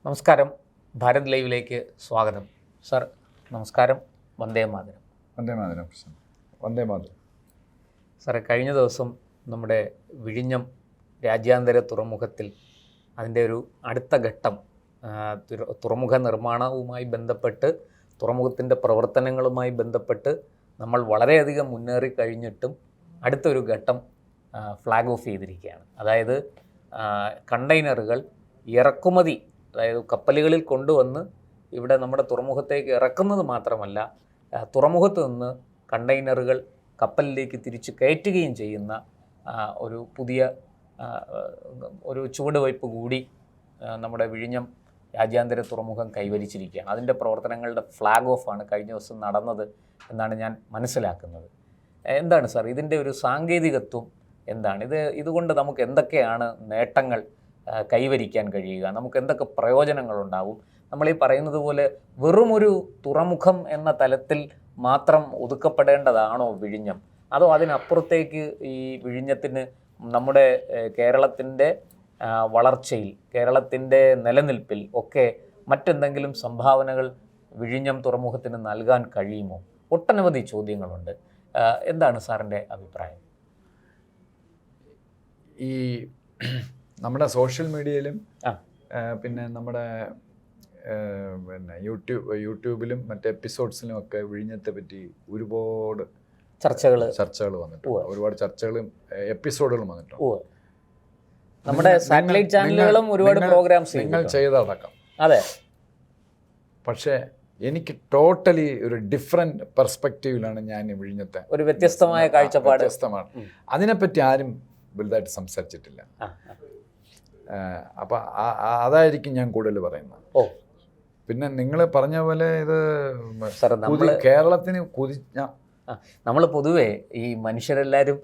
നമസ്കാരം, ഭാരത് ലൈവിലേക്ക് സ്വാഗതം. സർ നമസ്കാരം. വന്ദേ മാതരം. വന്ദേ മാതരം. വന്ദേ മാതരം. സാറേ, കഴിഞ്ഞ ദിവസം നമ്മുടെ വിഴിഞ്ഞം രാജ്യാന്തര തുറമുഖത്തിൽ അതിൻ്റെ ഒരു അടുത്ത ഘട്ടം തുറമുഖ നിർമ്മാണവുമായി ബന്ധപ്പെട്ട് തുറമുഖത്തിൻ്റെ പ്രവർത്തനങ്ങളുമായി ബന്ധപ്പെട്ട് നമ്മൾ വളരെയധികം മുന്നേറി കഴിഞ്ഞിട്ടും അടുത്തൊരു ഘട്ടം ഫ്ലാഗ് ഓഫ് ചെയ്തിരിക്കുകയാണ്. അതായത് കണ്ടെയ്നറുകൾ ഇറക്കുമതി, അതായത് കപ്പലുകളിൽ കൊണ്ടുവന്ന് ഇവിടെ നമ്മുടെ തുറമുഖത്തേക്ക് ഇറക്കുന്നത് മാത്രമല്ല, തുറമുഖത്ത് നിന്ന് കണ്ടെയ്നറുകൾ കപ്പലിലേക്ക് തിരിച്ച് കയറ്റുകയും ചെയ്യുന്ന ഒരു പുതിയ ഒരു ചുവടുവയ്പ് കൂടി നമ്മുടെ വിഴിഞ്ഞം രാജ്യാന്തര തുറമുഖം കൈവരിച്ചിരിക്കുകയാണ്. അതിൻ്റെ പ്രവർത്തനങ്ങളുടെ ഫ്ലാഗ് ഓഫാണ് കഴിഞ്ഞ ദിവസം നടന്നത് എന്നാണ് ഞാൻ മനസ്സിലാക്കുന്നത്. എന്താണ് സാർ ഇതിൻ്റെ ഒരു സാങ്കേതികത്വം എന്താണ്? ഇതുകൊണ്ട് നമുക്ക് എന്തൊക്കെയാണ് നേട്ടങ്ങൾ കൈവരിക്കാൻ കഴിയുക? നമുക്ക് എന്തൊക്കെ പ്രയോജനങ്ങളുണ്ടാവും? നമ്മളീ പറയുന്നത് പോലെ വെറുമൊരു തുറമുഖം എന്ന തലത്തിൽ മാത്രം ഒതുക്കപ്പെടേണ്ടതാണോ വിഴിഞ്ഞം? അതോ അതിനപ്പുറത്തേക്ക് ഈ വിഴിഞ്ഞത്തിന് നമ്മുടെ കേരളത്തിൻ്റെ വളർച്ചയിൽ, കേരളത്തിൻ്റെ നിലനിൽപ്പിൽ ഒക്കെ മറ്റെന്തെങ്കിലും സംഭാവനകൾ വിഴിഞ്ഞം തുറമുഖത്തിന് നൽകാൻ കഴിയുമോ? ഒട്ടനവധി ചോദ്യങ്ങളുണ്ട്. എന്താണ് സാറിൻ്റെ അഭിപ്രായം? ഈ നമ്മുടെ സോഷ്യൽ മീഡിയയിലും പിന്നെ നമ്മുടെ യൂട്യൂബിലും മറ്റ് എപ്പിസോഡ്സിലും ഒക്കെ വിഴിഞ്ഞത്തെ പറ്റി ഒരുപാട് ചർച്ചകൾ വന്നിട്ടുണ്ട്. ഒരുപാട് ചർച്ചകളും എപ്പിസോഡുകളും വന്നിട്ടുണ്ട്. നമ്മുടെ സാറ്റലൈറ്റ് ചാനലുകളും ഒരുപാട് പ്രോഗ്രാംസ് നിങ്ങൾ ചെയ്തടക്കം. അതെ. പക്ഷേ എനിക്ക് ടോട്ടലി ഒരു ഡിഫറെൻറ്റ് പെർസ്പെക്റ്റീവിലാണ് ഞാൻ വിഴിഞ്ഞത്തെ, ഒരു വ്യത്യസ്തമായ കാഴ്ചപ്പാട്. വ്യത്യസ്തമാണ്. അതിനെപ്പറ്റി ആരും വലുതായിട്ട് സംസാരിച്ചിട്ടില്ല. അപ്പം അതായിരിക്കും ഞാൻ കൂടുതൽ പറയുന്നത്. പിന്നെ നിങ്ങൾ പറഞ്ഞ പോലെ ഇത് കേരളത്തിന് നമ്മൾ പൊതുവേ ഈ മനുഷ്യരെല്ലാവരും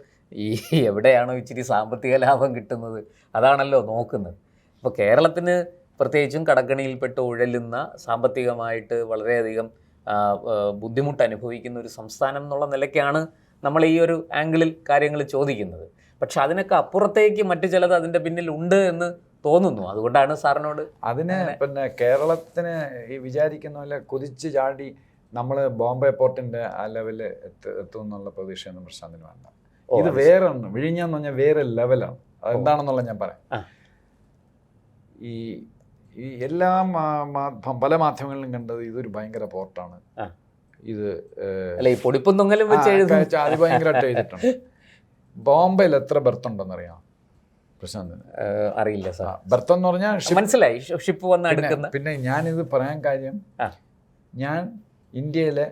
ഈ എവിടെയാണോ ഇച്ചിരി സാമ്പത്തിക ലാഭം കിട്ടുന്നത് അതാണല്ലോ നോക്കുന്നത്. അപ്പോൾ കേരളത്തിന് പ്രത്യേകിച്ചും കടക്കണിയിൽപ്പെട്ട് ഉഴലുന്ന, സാമ്പത്തികമായിട്ട് വളരെയധികം ബുദ്ധിമുട്ട് അനുഭവിക്കുന്ന ഒരു സംസ്ഥാനം എന്നുള്ള നിലയ്ക്കാണ് നമ്മൾ ഈ ഒരു ആംഗിളിൽ കാര്യങ്ങൾ ചോദിക്കുന്നത്. പക്ഷെ അതിനൊക്കെ അപ്പുറത്തേക്ക് മറ്റു ചിലത് അതിൻ്റെ പിന്നിൽ ഉണ്ട് എന്ന് തോന്നുന്നു. അതുകൊണ്ടാണ് സാറിനോട് അതിന് പിന്നെ കേരളത്തിന് ഈ വിചാരിക്കുന്ന പോലെ കുതിച്ച് ചാടി നമ്മൾ ബോംബെ പോർട്ടിൻ്റെ ആ ലെവലിൽ എത്തും എന്നുള്ള പ്രതീക്ഷയൊന്നും പ്രശാന്തിന് വേണ്ട. ഇത് വേറെ ഒന്ന്, വിഴിഞ്ഞെന്ന് പറഞ്ഞാൽ വേറെ ലെവലാണ്. അതെന്താണെന്നുള്ള ഞാൻ പറയാം. ഈ എല്ലാ പല മാധ്യമങ്ങളിലും കണ്ടത് ഇതൊരു ഭയങ്കര പോർട്ടാണ്, ഇത് പൊടിപ്പും തൊങ്ങലും അതിഭയങ്കരമായിട്ട് എഴുതിയിട്ടുണ്ട്. ബോംബെയിൽ എത്ര ബെർത്ത് ഉണ്ടെന്നറിയാം പ്രശാന്തിന്? അറിയില്ല സാർ. ബെർത്ത് എന്ന് പറഞ്ഞാൽ മനസ്സിലായി, ഷിപ്പ് വന്ന് എടുക്കുന്ന. പിന്നെ ഞാനിത് പറയാൻ കാര്യം, ഞാൻ ഇന്ത്യയിലെ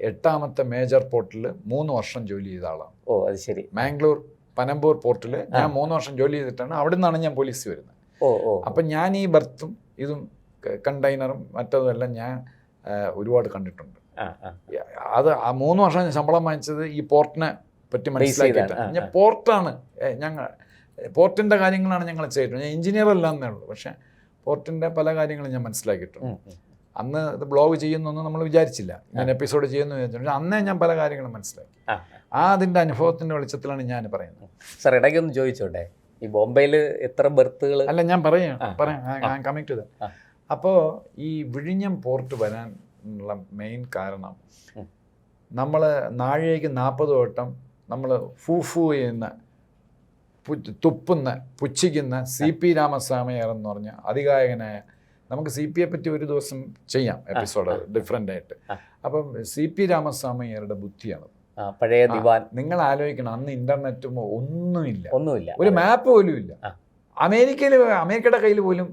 8ാമത്തെ മേജർ പോർട്ടിൽ 3 വർഷം ജോലി ചെയ്ത ആളാണ്. അത് ശരി. മാംഗ്ലൂർ പനമ്പൂർ പോർട്ടിൽ ഞാൻ 3 വർഷം ജോലി ചെയ്തിട്ടാണ് അവിടെ നിന്നാണ് ഞാൻ പോലീസ് വരുന്നത്. അപ്പം ഞാൻ ഈ ബെർത്തും ഇതും കണ്ടെയ്നറും മറ്റതുമെല്ലാം ഞാൻ ഒരുപാട് കണ്ടിട്ടുണ്ട്. അത് ആ 3 വർഷം ഞാൻ ശമ്പളം വാങ്ങിച്ചത് ഈ പോർട്ടിനെ പറ്റി മനസ്സിലാക്കിയിട്ടാണ്. ഞാൻ പോർട്ടാണ്, ഞങ്ങൾ പോർട്ടിൻ്റെ കാര്യങ്ങളാണ് ഞങ്ങൾ ചെയ്തിട്ടുണ്ട്. ഞാൻ എഞ്ചിനീയർ അല്ല എന്നേ ഉള്ളൂ, പക്ഷേ പോർട്ടിൻ്റെ പല കാര്യങ്ങളും ഞാൻ മനസ്സിലാക്കിയിട്ടുണ്ട്. അന്ന് ഇത് ബ്ലോഗ് ചെയ്യുന്നൊന്നും നമ്മൾ വിചാരിച്ചില്ല, ഇങ്ങനെ എപ്പിസോഡ് ചെയ്യുന്നു വിചാരിച്ചു. പക്ഷേ അന്നേ ഞാൻ പല കാര്യങ്ങളും മനസ്സിലാക്കി. അതിൻ്റെ അനുഭവത്തിൻ്റെ വെളിച്ചത്തിലാണ് ഞാൻ പറയുന്നത്. സാർ ഇടയ്ക്കൊന്ന് ചോദിച്ചോട്ടെ, ഈ ബോംബെയിൽ എത്ര ബെർത്തുകൾ? അല്ല, ഞാൻ പറയാം കമ്മിങ് ടു ദാറ്റ്. അപ്പോൾ ഈ വിഴിഞ്ഞം പോർട്ട് വരാനുള്ള മെയിൻ കാരണം, നമ്മൾ നാഴികയ്ക്ക് 40 വട്ടം നമ്മൾ ഫൂഫു ചെയ്യുന്ന, തുപ്പുന്ന, പുച്ഛിക്കുന്ന CP രാമസ്വാമിയർ എന്ന് പറഞ്ഞ അതികായകനായ, നമുക്ക് CPയെ പറ്റി ഒരു ദിവസം ചെയ്യാം എപ്പിസോഡ് ഡിഫറെൻ്റ് ആയിട്ട്. അപ്പം CP രാമസ്വാമിയരുടെ ബുദ്ധിയാണ് പഴയ ദിവാൻ. നിങ്ങൾ ആലോചിക്കണം, അന്ന് ഇൻ്റർനെറ്റും ഒന്നുമില്ല, ഒരു മാപ്പ് പോലും ഇല്ല. അമേരിക്കയുടെ കയ്യിൽ പോലും,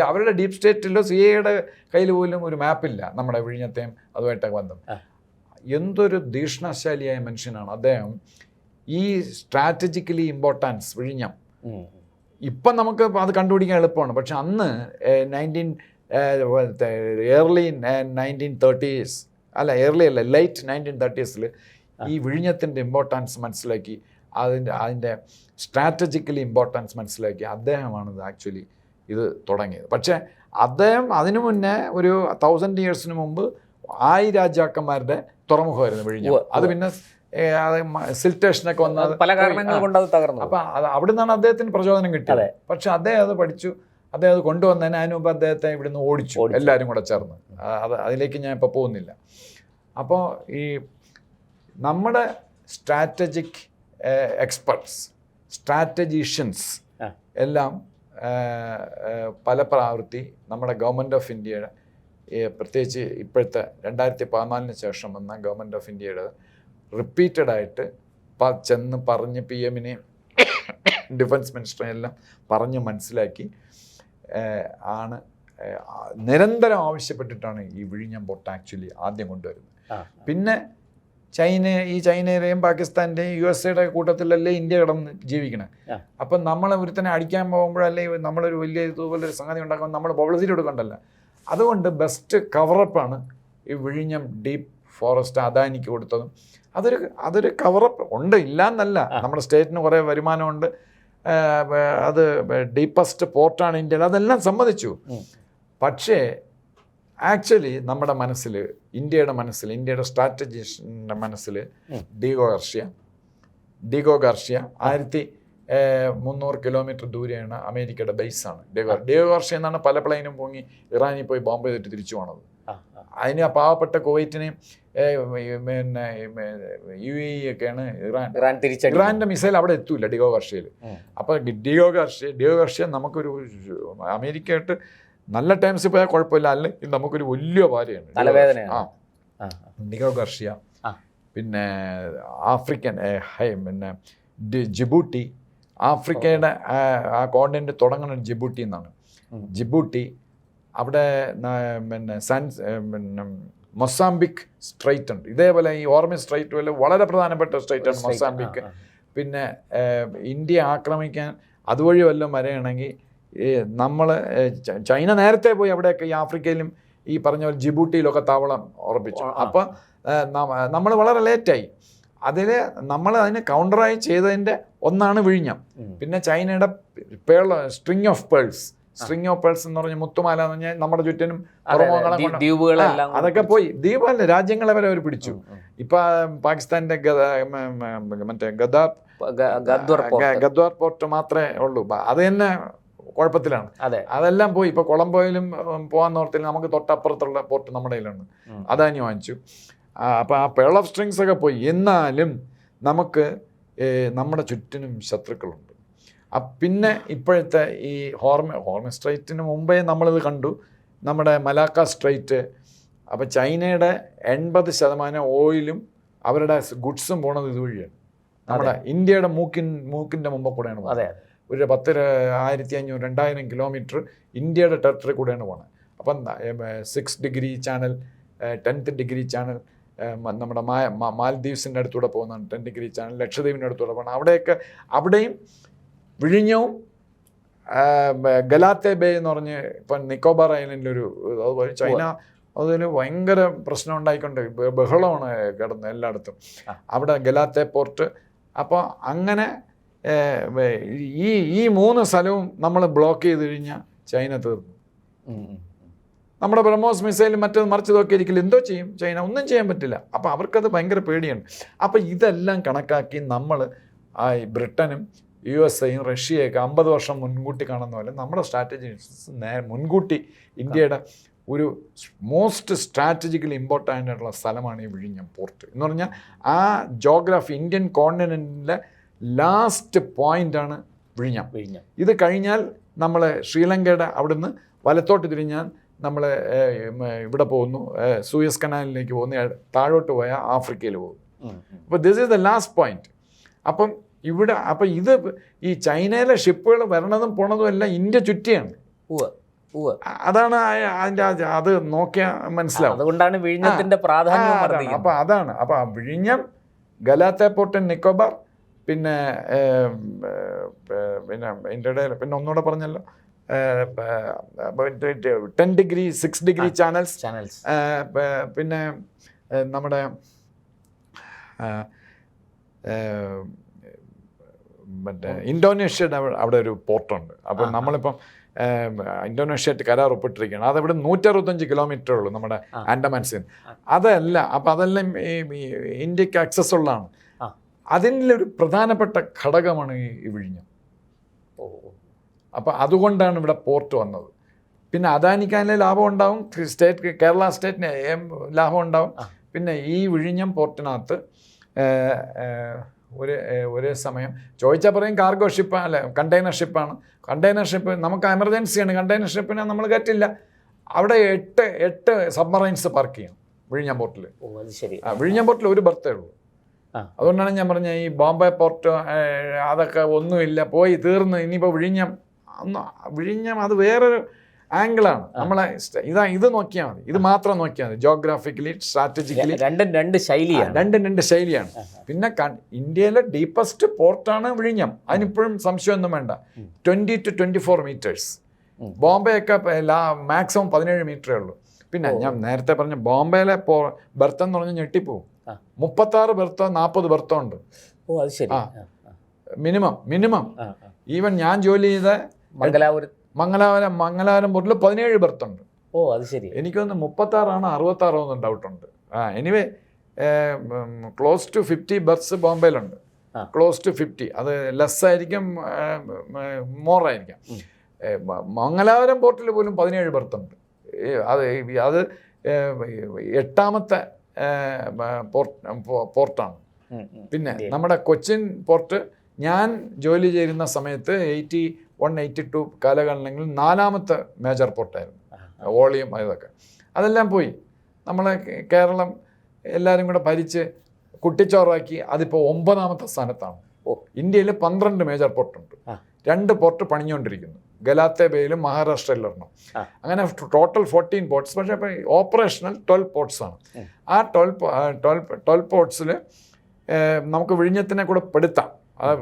അവരുടെ ഡീപ് സ്റ്റേറ്റിലോ CIAയുടെ കയ്യിൽ പോലും ഒരു മാപ്പില്ല നമ്മുടെ വിഴിഞ്ഞത്തെയും അതുമായിട്ടൊക്കെ ബന്ധം. എന്തൊരു തീക്ഷ്ണശാലിയായ മനുഷ്യനാണ് അദ്ദേഹം. ഈ സ്ട്രാറ്റജിക്കലി ഇമ്പോർട്ടൻസ് വിഴിഞ്ഞം ഇപ്പം നമുക്ക് അത് കണ്ടുപിടിക്കാൻ എളുപ്പമാണ്. പക്ഷെ അന്ന് ഏർലി 1930s അല്ല, ലേറ്റ് 1930s ഈ വിഴിഞ്ഞത്തിൻ്റെ ഇമ്പോർട്ടൻസ് മനസ്സിലാക്കി, അതിൻ്റെ സ്ട്രാറ്റജിക്കലി ഇമ്പോർട്ടൻസ് മനസ്സിലാക്കി അദ്ദേഹമാണ് ഇത് ആക്ച്വലി ഇത് തുടങ്ങിയത്. പക്ഷേ അദ്ദേഹം അതിനു മുന്നേ ഒരു 1000 years മുമ്പ് 1000 രാജാക്കന്മാരുടെ തുറമുഖമായിരുന്നു വിഴിഞ്ഞം. അത് പിന്നെ സിൽറ്റേഷനൊക്കെ വന്നത് പല കാരണങ്ങൾ കൊണ്ട് അത് തകർന്നു. അപ്പം അവിടെ നിന്നാണ് അദ്ദേഹത്തിന് പ്രചോദനം കിട്ടിയത്. പക്ഷെ അദ്ദേഹം അത് പഠിച്ചു, അദ്ദേഹം അത് കൊണ്ടുവന്നതിന് അതിന് മുമ്പ് അദ്ദേഹത്തെ ഇവിടുന്ന് ഓടിച്ചു എല്ലാവരും കൂടെ ചേർന്ന്. അതിലേക്ക് ഞാൻ ഇപ്പോൾ പോകുന്നില്ല. അപ്പോൾ ഈ നമ്മുടെ സ്ട്രാറ്റജിക് എക്സ്പെർട്സ്, സ്ട്രാറ്റജീഷ്യൻസ് എല്ലാം പല പ്രാവൃത്തി നമ്മുടെ ഗവൺമെൻറ് ഓഫ് ഇന്ത്യയുടെ, പ്രത്യേകിച്ച് ഇപ്പോഴത്തെ 2014 ശേഷം വന്ന ഗവൺമെൻറ് ഓഫ് ഇന്ത്യയുടെ റിപ്പീറ്റഡായിട്ട് ചെന്ന് പറഞ്ഞ് PM-നെയും ഡിഫൻസ് മിനിസ്റ്ററിനെയും എല്ലാം പറഞ്ഞ് മനസ്സിലാക്കി ആണ് നിരന്തരം ആവശ്യപ്പെട്ടിട്ടാണ് ഈ വിഴിഞ്ഞം പോർട്ട് ആക്ച്വലി ആദ്യം കൊണ്ടുവരുന്നത്. പിന്നെ ചൈനയുടെയും പാകിസ്ഥാൻ്റെയും USA-യുടെ കൂട്ടത്തിലല്ലേ ഇന്ത്യ കിടന്ന് ജീവിക്കണേ. അപ്പം നമ്മൾ ഒരുത്തനെ അടിക്കാൻ പോകുമ്പോഴല്ലേ നമ്മളൊരു വലിയ ഇതുപോലൊരു സംഗതി ഉണ്ടാക്കുമ്പോൾ നമ്മൾ പബ്ലിസിറ്റി കൊടുക്കണ്ടല്ല. അതുകൊണ്ട് ബെസ്റ്റ് കവറപ്പാണ് ഈ വിഴിഞ്ഞം ഡീപ്പ് ഫോറസ്റ്റ് അദാനിക്ക് കൊടുത്തതും. അതൊരു കവറപ്പ് ഉണ്ട്, ഇല്ല എന്നല്ല. നമ്മുടെ സ്റ്റേറ്റിന് കുറേ വരുമാനമുണ്ട്, അത് ഡീപ്പസ്റ്റ് പോർട്ടാണ് ഇന്ത്യയിൽ, അതെല്ലാം സമ്മതിച്ചു. പക്ഷേ ആക്ച്വലി നമ്മുടെ മനസ്സിൽ, ഇന്ത്യയുടെ സ്ട്രാറ്റജിൻ്റെ മനസ്സിൽ ഡീഗോ ഗാർഷ്യ 1300 കിലോമീറ്റർ ദൂരെയാണ് അമേരിക്കയുടെ ബേസാണ്. ഡീഗോ ഗാർഷ്യ എന്നാണ് പല പ്ലെയിനും പൊങ്ങി ഇറാനിൽ പോയി ബോംബ് ചെയ്തിട്ട് തിരിച്ചു പോണത്. അതിന് പാവപ്പെട്ട കുവൈറ്റിനെയും പിന്നെ UAE ഒക്കെയാണ് ഇറാൻ്റെ മിസൈൽ അവിടെ എത്തൂല ഡീഗോ ഗാർഷ്യയിൽ. അപ്പോൾ ഡീഗോ ഗാർഷ്യ നമുക്കൊരു അമേരിക്കയായിട്ട് നല്ല ടൈംസ് പോയാൽ കുഴപ്പമില്ല, അല്ലെങ്കിൽ നമുക്കൊരു വലിയ ഭാര്യയാണ് ഡീഗോ ഗാർഷ്യ. പിന്നെ ആഫ്രിക്കൻ പിന്നെ ജിബൂട്ടി, ആഫ്രിക്കയുടെ ആ കോണ്ടിനെന്റ് തുടങ്ങുന്നത് ജിബൂട്ടി എന്നാണ്. ജിബൂട്ടി അവിടെ പിന്നെ മൊസാംബിക് സ്ട്രൈറ്റ് ഉണ്ട്. ഇതേപോലെ ഈ ഓർമിസ് സ്ട്രൈറ്റ് പോലെ വളരെ പ്രധാനപ്പെട്ട സ്ട്രൈറ്റാണ് മൊസാംബിക്ക്. പിന്നെ ഇന്ത്യ ആക്രമിക്കാൻ അതുവഴി വല്ലതും വരികയാണെങ്കിൽ നമ്മൾ ചൈന നേരത്തെ പോയി അവിടെയൊക്കെ ഈ ആഫ്രിക്കയിലും ഈ പറഞ്ഞ പോലെ ജിബൂട്ടിയിലൊക്കെ താവളം ഉറപ്പിച്ചു. അപ്പോൾ നമ്മൾ വളരെ ലേറ്റായി. അതിന് കൗണ്ടറായി ചെയ്തതിൻ്റെ ഒന്നാണ് വിഴിഞ്ഞം. പിന്നെ ചൈനയുടെ സ്ട്രിങ് ഓഫ് പേൾസ് എന്ന് പറഞ്ഞ മുത്തുമാല എന്ന് പറഞ്ഞാൽ നമ്മുടെ ചുറ്റിനും അതൊക്കെ പോയി. ദ്വീപല്ല, രാജ്യങ്ങളെ വരെ അവർ പിടിച്ചു. ഇപ്പൊ പാകിസ്ഥാന്റെ മറ്റേ ഗദ്വാർ പോർട്ട് മാത്രമേ ഉള്ളൂ. അത് തന്നെ കുഴപ്പത്തിലാണ്. അതെല്ലാം പോയി. ഇപ്പൊ കൊളംബോയിലും പോകാൻ നോർത്തിൽ നമുക്ക് തൊട്ടപ്പുറത്തുള്ള പോർട്ട് നമ്മുടെ കയ്യിലുണ്ട്, അദാനി വാങ്ങിച്ചു. അപ്പോൾ ആ പേൾ ഓഫ് സ്ട്രിങ്സ് ഒക്കെ പോയി. എന്നാലും നമുക്ക് നമ്മുടെ ചുറ്റിനും ശത്രുക്കളുണ്ട്. പിന്നെ ഇപ്പോഴത്തെ ഈ ഹോർമസ് സ്ട്രൈറ്റിന് മുമ്പേ നമ്മളിത് കണ്ടു, നമ്മുടെ മലാക്ക സ്ട്രൈറ്റ്. അപ്പോൾ ചൈനയുടെ 80% ഓയിലും അവരുടെ ഗുഡ്സും പോണത് ഇതുവഴിയാണ്. നമ്മുടെ ഇന്ത്യയുടെ മൂക്കിൻ്റെ മുമ്പ് കൂടെയാണ് പോകുന്നത്. ഒരു 1500-2000 കിലോമീറ്റർ ഇന്ത്യയുടെ ടെറിട്ടറി കൂടെയാണ് പോകുന്നത്. അപ്പം 6 degree channel, 10th degree channel, നമ്മുടെ മാൽദീവ്സിൻ്റെ അടുത്തൂടെ പോകുന്നതാണ് 10 ഡിഗ്രി ചാനൽ, ലക്ഷദ്വീപിൻ്റെ അടുത്തൂടെ പോകണം. അവിടെയും വിഴിഞ്ഞവും ഗലാത്തെ ബേ എന്ന് പറഞ്ഞ് ഇപ്പം നിക്കോബാർ ഐലൻഡിലൊരു, അതുപോലെ ചൈന അതിന് ഭയങ്കര പ്രശ്നം ഉണ്ടായിക്കൊണ്ട് ബഹളമാണ് കിടന്ന് എല്ലായിടത്തും. അവിടെ ഗലാത്തെ പോർട്ട്. അപ്പോൾ അങ്ങനെ ഈ 3 സ്ഥലവും നമ്മൾ ബ്ലോക്ക് ചെയ്ത് കഴിഞ്ഞാൽ ചൈന തീർന്നു. നമ്മുടെ ബ്രഹ്മോസ് മിസൈലും മറ്റേത് മറിച്ച് നോക്കിയിരിക്കില്ല, എന്തോ ചെയ്യും ചൈന? ഒന്നും ചെയ്യാൻ പറ്റില്ല. അപ്പോൾ അവർക്കത് ഭയങ്കര പേടിയാണ്. അപ്പോൾ ഇതെല്ലാം കണക്കാക്കി നമ്മൾ ബ്രിട്ടനും USA-യും റഷ്യയൊക്കെ 50 വർഷം മുൻകൂട്ടി കാണുന്ന പോലെ നമ്മുടെ സ്ട്രാറ്റജി മുൻകൂട്ടി ഇന്ത്യയുടെ ഒരു മോസ്റ്റ് സ്ട്രാറ്റജിക്കലി ഇമ്പോർട്ടൻ്റ് ആയിട്ടുള്ള സ്ഥലമാണ് ഈ വിഴിഞ്ഞം പോർട്ട് എന്ന് പറഞ്ഞാൽ. ആ ജോഗ്രഫി ഇന്ത്യൻ കോണ്ടിനെൻറ്റിലെ ലാസ്റ്റ് പോയിൻ്റാണ് വിഴിഞ്ഞം. ഇത് കഴിഞ്ഞാൽ നമ്മൾ ശ്രീലങ്കയുടെ അവിടുന്ന് വലത്തോട്ട് തിരിഞ്ഞാൽ നമ്മൾ ഇവിടെ പോകുന്നു, സൂയസ് കനാലിലേക്ക് പോകുന്നു, താഴോട്ട് പോയാൽ ആഫ്രിക്കയിൽ പോകുന്നു. അപ്പോൾ this is the last point. അപ്പം ഇത് ഈ ചൈനയിലെ ഷിപ്പുകൾ വരണതും പോണതും എല്ലാം ഇന്ത്യ ചുറ്റിയാണ്. അതാണ് അത് നോക്കിയാൽ മനസ്സിലാവും. അതുകൊണ്ടാണ് വിഴിഞ്ഞത്തിന്റെ പ്രാധാന്യം. അപ്പോൾ അതാണ്. അപ്പോൾ വിഴിഞ്ഞം, ഗലാത്തെ പോർട്ട്, നിക്കോബാർ, പിന്നെ ഇതിൻ്റെ ഇടയിൽ പിന്നെ ഒന്നുകൂടെ പറഞ്ഞല്ലോ 10 ഡിഗ്രി 6 ഡിഗ്രി ചാനൽസ്. പിന്നെ നമ്മുടെ മറ്റേ ഇന്തോനേഷ്യയുടെ അവിടെ ഒരു പോർട്ടുണ്ട്. അപ്പോൾ നമ്മളിപ്പം ഇന്തോനേഷ്യയായിട്ട് കരാർ ഒപ്പിട്ടിരിക്കുകയാണ്. അതവിടെ 165 കിലോമീറ്റർ ഉള്ളൂ നമ്മുടെ ആൻഡമാൻസിൽ. അതല്ല, അപ്പോൾ അതെല്ലാം ഈ ഇന്ത്യക്ക് ആക്സസ് ഉള്ളതാണ്. അതിലൊരു പ്രധാനപ്പെട്ട ഘടകമാണ് ഈ വിഴിഞ്ഞം. അപ്പോൾ അതുകൊണ്ടാണ് ഇവിടെ പോർട്ട് വന്നത്. പിന്നെ അദാനിക്ക് അതിലെ ലാഭം ഉണ്ടാവും, കേരള സ്റ്റേറ്റിന് ലാഭം ഉണ്ടാവും. പിന്നെ ഈ വിഴിഞ്ഞം പോർട്ടിനകത്ത് ഒരേ സമയം ചോദിച്ചാൽ പറയും കാർഗോ ഷിപ്പാണ്, അല്ലെ കണ്ടെയ്നർ ഷിപ്പാണ്. കണ്ടെയ്നർ ഷിപ്പ് നമുക്ക് എമർജൻസിയാണ്, കണ്ടെയ്നർ ഷിപ്പിനെ നമ്മൾ കയറ്റില്ല. അവിടെ എട്ട് സബ്മറൈൻസ് പാർക്ക് ചെയ്യണം വിഴിഞ്ഞം പോർട്ടിൽ. വിഴിഞ്ഞം പോർട്ടിൽ ഒരു ബർത്തേ ഉള്ളൂ. അതുകൊണ്ടാണ് ഞാൻ പറഞ്ഞ ഈ ബോംബെ പോർട്ട് അതൊക്കെ ഒന്നുമില്ല, പോയി തീർന്ന്. ഇനിയിപ്പോൾ വിഴിഞ്ഞം അത് വേറൊരു ആംഗിളാണ്. നമ്മളെ ഇത് നോക്കിയാൽ മതി, ഇത് മാത്രം നോക്കിയാൽ മതി. ജോഗ്രാഫിക്കലി, സ്ട്രാറ്റജിക്കലി രണ്ടും രണ്ട് ശൈലിയാണ്. പിന്നെ ഇന്ത്യയിലെ ഡീപ്പസ്റ്റ് പോർട്ടാണ് വിഴിഞ്ഞം, അതിനിപ്പോഴും സംശയമൊന്നും വേണ്ട. 20 to 24 മീറ്റേഴ്സ്. ബോംബെ ഒക്കെ മാക്സിമം 17 മീറ്ററേ ഉള്ളൂ. പിന്നെ ഞാൻ നേരത്തെ പറഞ്ഞ ബോംബെയിലെ ബർത്ത് എന്ന് പറഞ്ഞാൽ ഞെട്ടിപ്പോവും. 36 ബർത്തോ 40 ബർത്തോ ഉണ്ട് മിനിമം. ഈവൻ ഞാൻ ജോലി ചെയ്ത മംഗലാപുരം പോർട്ടിൽ 17 ബർത്തുണ്ട്. എനിക്കൊന്ന് 36 66 ഒന്നും ഡൗട്ടുണ്ട്. എനിവേ ക്ലോസ് ടു 50 ബർത്ത് ബോംബെയിലുണ്ട്. ക്ലോസ് ടു 50, അത് ലെസ് ആയിരിക്കും, മോർ ആയിരിക്കാം. മംഗലാപുരം പോർട്ടിൽ പോലും 17 ബർത്തുണ്ട്. അത് 8ാമത്തെ പോർട്ടാണ്. പിന്നെ നമ്മുടെ കൊച്ചിൻ പോർട്ട് ഞാൻ ജോലി ചെയ്യുന്ന സമയത്ത് 81-82 കാലഘട്ടങ്ങളിൽ 4ാമത്തെ മേജർ പോർട്ടായിരുന്നു. വോളിയം ഇതൊക്കെ അതെല്ലാം പോയി. നമ്മളെ കേരളം എല്ലാവരും കൂടെ ഭരിച്ച് കുട്ടിച്ചോറാക്കി അതിപ്പോൾ 9ാമത്തെ സ്ഥാനത്താണ്. ഇന്ത്യയിൽ 12 മേജർ പോർട്ടുണ്ട്. 2 പോർട്ട് പണിഞ്ഞുകൊണ്ടിരിക്കുന്നു, ഗലാത്തെ ബേയിലും മഹാരാഷ്ട്രയിലൊരെണ്ണം. അങ്ങനെ ടോട്ടൽ 14 പോർട്ട്സ്. പക്ഷേ ഇപ്പോൾ ഓപ്പറേഷണൽ 12 പോർട്ട്സാണ്. ആ 12 പോർട്ട്സിൽ നമുക്ക് വിഴിഞ്ഞത്തിനെ കൂടെ പെടുത്താം.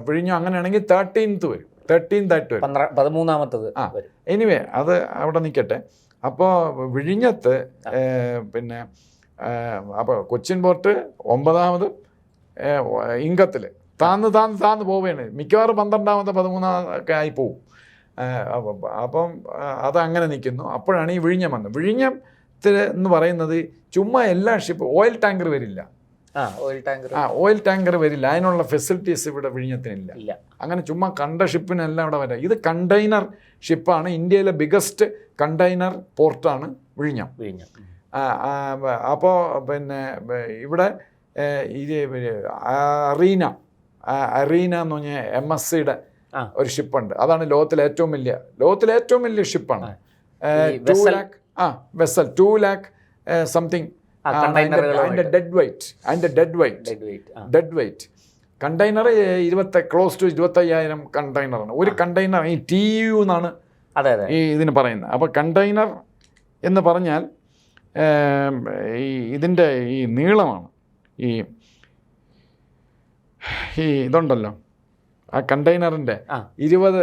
വിഴിഞ്ഞം അങ്ങനെയാണെങ്കിൽ 13th വരും, 13th വരും, 13ാമത്തത്. എനിവേ അത് അവിടെ നിൽക്കട്ടെ. അപ്പോൾ വിഴിഞ്ഞത്ത് പിന്നെ അപ്പോൾ കൊച്ചിൻ പോർട്ട് 9ാമത്, ഇങ്കത്തിൽ താന്ന് പോവുകയാണ്. മിക്കവാറും 12ാമത്തെ 13ാമതൊക്കെ ആയി പോവും. അപ്പം അതങ്ങനെ നിൽക്കുന്നു. അപ്പോഴാണ് ഈ വിഴിഞ്ഞം വന്നത്. വിഴിഞ്ഞത്തിൽ എന്ന് പറയുന്നത് ചുമ്മാ എല്ലാ ഷിപ്പ് ഓയിൽ ടാങ്കർ വരില്ല. ഓയിൽ ടാങ്കർ വരില്ല, അതിനുള്ള ഫെസിലിറ്റീസ് ഇവിടെ വിഴിഞ്ഞത്തിനില്ല. അങ്ങനെ ചുമ്മാ കണ്ട ഷിപ്പിനെല്ലാം ഇവിടെ വരാം. ഇത് കണ്ടെയ്നർ ഷിപ്പാണ്. ഇന്ത്യയിലെ ബിഗസ്റ്റ് കണ്ടെയ്നർ പോർട്ടാണ് വിഴിഞ്ഞം. അപ്പോൾ പിന്നെ ഇവിടെ അറീന എന്ന് പറഞ്ഞാൽ MSCയുടെ ഒരു ഷിപ്പുണ്ട്. അതാണ് ലോകത്തിലെ ഏറ്റവും വലിയ ഷിപ്പാണ്. 2 lakh something dead weight container close to 25,000 കണ്ടെയ്നറാണ്. ഒരു കണ്ടെയ്നർ ഈ TEU എന്നാണ് ഈ ഇതിന് പറയുന്നത്. അപ്പോൾ കണ്ടെയ്നർ എന്ന് പറഞ്ഞാൽ ഇതിൻ്റെ ഈ നീളമാണ്. ഈ ഇതുണ്ടല്ലോ, ആ കണ്ടെയ്നറിൻ്റെ 20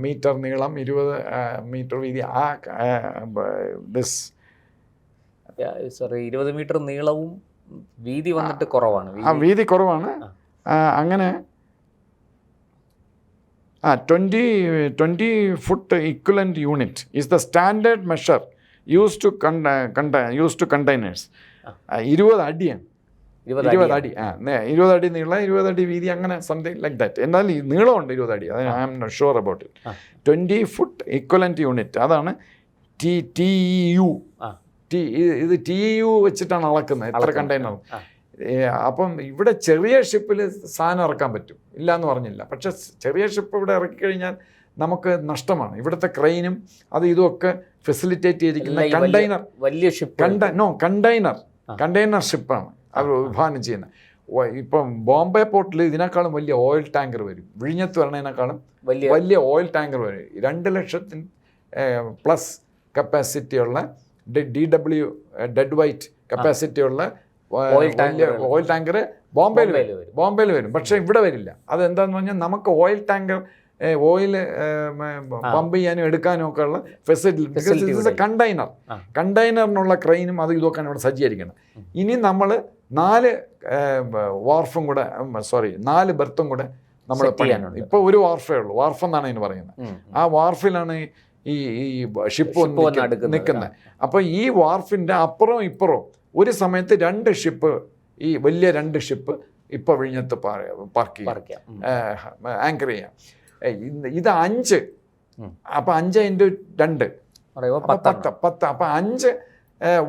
മീറ്റർ നീളം, 20 മീറ്റർ വീതി. 20 മീറ്റർ നീളവും വീതി വന്നിട്ട് കുറവാണ്. വീതി കുറവാണ്. അങ്ങനെ 20 foot equivalent unit is the standard measure used to containers. 20 അടിയാണ്. 20 അടി 20 അടി നീളം, 20 അടി വീതി, അങ്ങനെ സംതിങ് ലൈക്ക് ദാറ്റ്. എന്നാൽ ഈ നീളമുണ്ട് 20 അടി. അത് I am not sure about it. 20 foot equivalent unit, അതാണ് TEU. ഇത് TEU വെച്ചിട്ടാണ് അളക്കുന്നത് എത്ര കണ്ടെയ്നർ. അപ്പം ഇവിടെ ചെറിയ ഷിപ്പിൽ സാധനം ഇറക്കാൻ പറ്റും, ഇല്ല എന്ന് പറഞ്ഞില്ല. പക്ഷെ ചെറിയ ഷിപ്പ് ഇവിടെ ഇറക്കി കഴിഞ്ഞാൽ നമുക്ക് നഷ്ടമാണ്. ഇവിടുത്തെ ക്രെയിനും ഇതുമൊക്കെ ഫെസിലിറ്റേറ്റ് ചെയ്തിരിക്കുന്ന കണ്ടെയ്നർ വലിയ ഷിപ്പ് കണ്ടെയ്നർ ഷിപ്പാണ് അവർ വിഭാവനം ചെയ്യുന്നത്. ഇപ്പം ബോംബെ പോർട്ടിൽ ഇതിനേക്കാളും വലിയ ഓയിൽ ടാങ്കർ വരും. വിഴിഞ്ഞത്ത് വരണതിനേക്കാളും വലിയ ഓയിൽ ടാങ്കർ വരും. 2 ലക്ഷത്തിന് പ്ലസ് കപ്പാസിറ്റിയുള്ള DW ഡെഡ് വൈറ്റ് കപ്പാസിറ്റിയുള്ള ഓയിൽ ടാങ്കർ ബോംബെയിൽ വരും. പക്ഷേ ഇവിടെ വരില്ല. അതെന്താന്ന് പറഞ്ഞാൽ നമുക്ക് ഓയിൽ ടാങ്കർ ഓയിൽ പമ്പ് ചെയ്യാനും എടുക്കാനും ഒക്കെ ഉള്ള ഫെസിലിറ്റി. കണ്ടെയ്നറിനുള്ള ക്രെയിനും ഇതൊക്കെയാണ് ഇവിടെ സജ്ജീകരിക്കണം. ഇനി നമ്മൾ 4 ബെർത്തും കൂടെ നമ്മൾ പണിയാനുണ്ട്. ഇപ്പോൾ ഒരു വാർഫേ ഉള്ളൂ. വാർഫ് എന്നാണ് ഇതിന് പറയുന്നത്. ആ വാർഫിലാണ് ഈ ഷിപ്പ് നിൽക്കുന്നത്. അപ്പോൾ ഈ വാർഫിൻ്റെ അപ്പുറവും ഇപ്പുറവും ഒരു സമയത്ത് 2 ഷിപ്പ്, ഈ വലിയ 2 ഷിപ്പ് ഇപ്പോൾ വിഴിഞ്ഞത്ത് പാർക്ക് ചെയ്യാം, ആങ്കർ ചെയ്യാം. ഇത് 5 അപ്പോൾ 5×2 10. അപ്പോൾ 5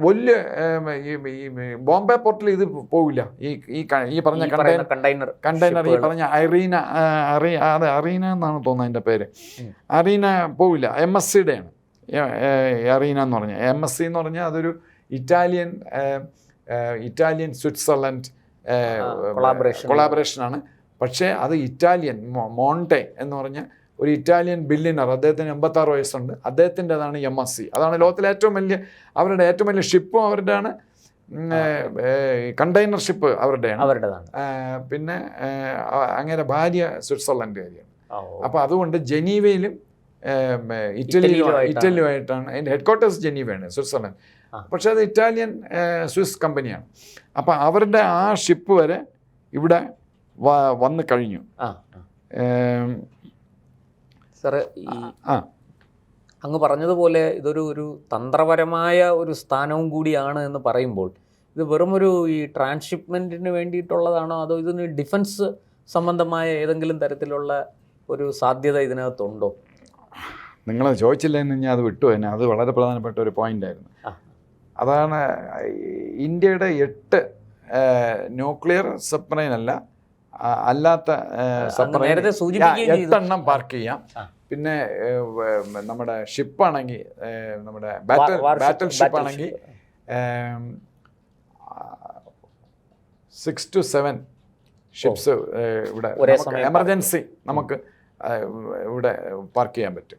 വലിയ ഈ ബോംബെ പോർട്ടിൽ ഇത് പോവില്ല. ഈ പറഞ്ഞ കണ്ടെയ്നർ ഈ പറഞ്ഞ അറീന എന്നാണ് തോന്നുന്നത് അതിൻ്റെ പേര്. അറീന പോവില്ല. MSCയുടെ ആണ് അറീന എന്ന് പറഞ്ഞാൽ. MSC എന്ന് പറഞ്ഞാൽ അതൊരു ഇറ്റാലിയൻ സ്വിറ്റ്സർലൻഡ് കൊളാബറേഷനാണ്. പക്ഷേ അത് ഇറ്റാലിയൻ മോണ്ടെ എന്ന് പറഞ്ഞ ഒരു ഇറ്റാലിയൻ ബില്യനർ, അദ്ദേഹത്തിന് 86 വയസ്സുണ്ട്. അദ്ദേഹത്തിൻ്റെതാണ് MSC. അതാണ് ലോകത്തിലെ അവരുടെ ഏറ്റവും വലിയ ഷിപ്പും അവരുടെയാണ്. Container ship അവരുടെയാണ്. പിന്നെ അങ്ങനെ ഭാര്യ സ്വിറ്റ്സർലൻഡുകാരിയാണ്. അപ്പോൾ അതുകൊണ്ട് ജനീവയിലും ഇറ്റലിയുമായിട്ടാണ് അതിൻ്റെ ഹെഡ്ക്വാർട്ടേഴ്സ്. ജനീവയാണ്, സ്വിറ്റ്സർലൻഡ്. പക്ഷേ അത് ഇറ്റാലിയൻ സ്വിസ് കമ്പനിയാണ്. അപ്പോൾ അവരുടെ ആ ഷിപ്പ് വരെ ഇവിടെ വന്നു കഴിഞ്ഞു. സാറ് അങ്ങ് പറഞ്ഞതുപോലെ ഇതൊരു തന്ത്രപരമായ ഒരു സ്ഥാനവും കൂടിയാണ് എന്ന് പറയുമ്പോൾ ഇത് വെറുമൊരു ഈ ട്രാൻസ്ഷിപ്മെൻറ്റിന് വേണ്ടിയിട്ടുള്ളതാണോ, അതോ ഇതിന് ഡിഫൻസ് സംബന്ധമായ ഏതെങ്കിലും തരത്തിലുള്ള ഒരു സാധ്യത ഇതിനകത്തുണ്ടോ? നിങ്ങൾ ചോദിച്ചില്ലെന്ന് ഞാൻ അത് വിട്ടു തന്നെ. അത് വളരെ പ്രധാനപ്പെട്ട ഒരു പോയിൻ്റായിരുന്നു. അതാണ് ഇന്ത്യയുടെ 8 ന്യൂക്ലിയർ സബ്മറൈൻ അല്ലാത്ത സബ്മറൈൻ 8 പാർക്ക് ചെയ്യാം. പിന്നെ നമ്മുടെ ഷിപ്പാണെങ്കിൽ, നമ്മുടെ ബാറ്റൽ ഷിപ്പാണെങ്കിൽ 6 to 7 ഷിപ്സ് ഇവിടെ എമർജൻസി നമുക്ക് ഇവിടെ പാർക്ക് ചെയ്യാൻ പറ്റും.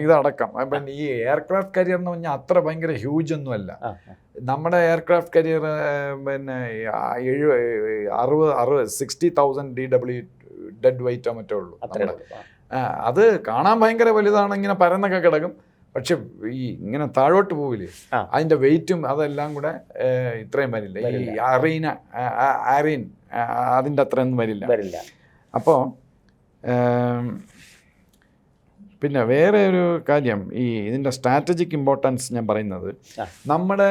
ഇതടക്കം. അപ്പം ഈ എയർക്രാഫ്റ്റ് കരിയർ എന്ന് പറഞ്ഞാൽ അത്ര ഭയങ്കര ഹ്യൂജ് ഒന്നുമല്ല. നമ്മുടെ എയർക്രാഫ്റ്റ് കരിയർ പിന്നെ 60,000 DW ഡെഡ് വെയിറ്റോ മറ്റോ ഉള്ളൂ. അത് കാണാൻ ഭയങ്കര വലുതാണ്, ഇങ്ങനെ പരന്നൊക്കെ കിടക്കും. പക്ഷെ ഈ ഇങ്ങനെ താഴോട്ട് പോവില്ലേ, അതിൻ്റെ വെയിറ്റും അതെല്ലാം കൂടെ ഇത്രയും വരില്ല. ഈ ആരീൻ അതിൻ്റെ അത്രയൊന്നും വരില്ല. അപ്പോൾ പിന്നെ വേറെ ഒരു കാര്യം, ഇതിൻ്റെ സ്ട്രാറ്റജിക് ഇമ്പോർട്ടൻസ് ഞാൻ പറയുന്നത്, നമ്മുടെ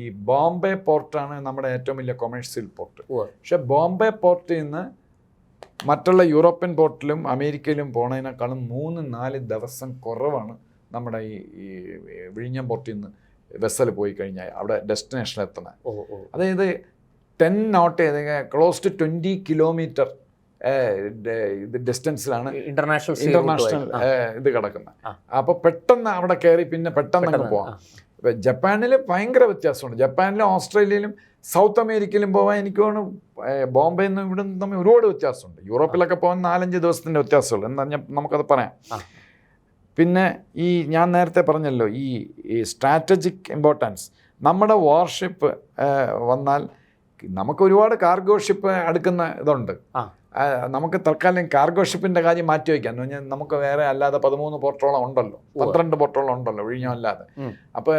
ഈ ബോംബെ പോർട്ടാണ് നമ്മുടെ ഏറ്റവും വലിയ കൊമേഴ്സ്യൽ പോർട്ട്. പക്ഷെ ബോംബെ പോർട്ടിൽ നിന്ന് മറ്റുള്ള യൂറോപ്യൻ പോർട്ടിലും അമേരിക്കയിലും പോണതിനേക്കാളും 3-4 ദിവസം കുറവാണ് നമ്മുടെ ഈ വിഴിഞ്ഞം പോർട്ടിൽ നിന്ന് വെസൽ പോയി കഴിഞ്ഞാൽ അവിടെ ഡെസ്റ്റിനേഷനിൽ എത്തണം. അതായത് 10 knots, ക്ലോസ് ടു 20 kilometer ഡിസ്റ്റൻസിലാണ് ഇന്റർനാഷണൽ ഇത് കിടക്കുന്നത്. അപ്പോൾ പെട്ടെന്ന് അവിടെ കയറി പിന്നെ പെട്ടെന്ന് അങ്ങ് പോവാം. ജപ്പാനിൽ ഭയങ്കര വ്യത്യാസമുണ്ട്. ജപ്പാനിലും ഓസ്ട്രേലിയയിലും സൗത്ത് അമേരിക്കയിലും പോകാൻ എനിക്ക് തോന്നുന്നു ബോംബെയിൽ നിന്നും ഇവിടെ നിന്ന് തമ്മിൽ ഒരുപാട് വ്യത്യാസമുണ്ട്. യൂറോപ്പിലൊക്കെ പോകാൻ 4-5 ദിവസത്തിൻ്റെ വ്യത്യാസമുള്ളൂ. എന്താ നമുക്കത് പറയാം. പിന്നെ ഞാൻ നേരത്തെ പറഞ്ഞല്ലോ ഈ സ്ട്രാറ്റജിക് ഇമ്പോർട്ടൻസ്. നമ്മുടെ വാർഷിപ്പ് വന്നാൽ നമുക്ക് ഒരുപാട് കാർഗോ ഷിപ്പ് അടുക്കുന്ന ഇതുണ്ട്. നമുക്ക് തൽക്കാലം കാർഗോ ഷിപ്പിൻ്റെ കാര്യം മാറ്റി വയ്ക്കാം. എന്ന് പറഞ്ഞാൽ നമുക്ക് വേറെ അല്ലാതെ 13 പോർട്ടോളം ഉണ്ടല്ലോ, 12 പോർട്ടോളം ഉണ്ടല്ലോ വിഴിഞ്ഞം അല്ലാതെ. അപ്പോൾ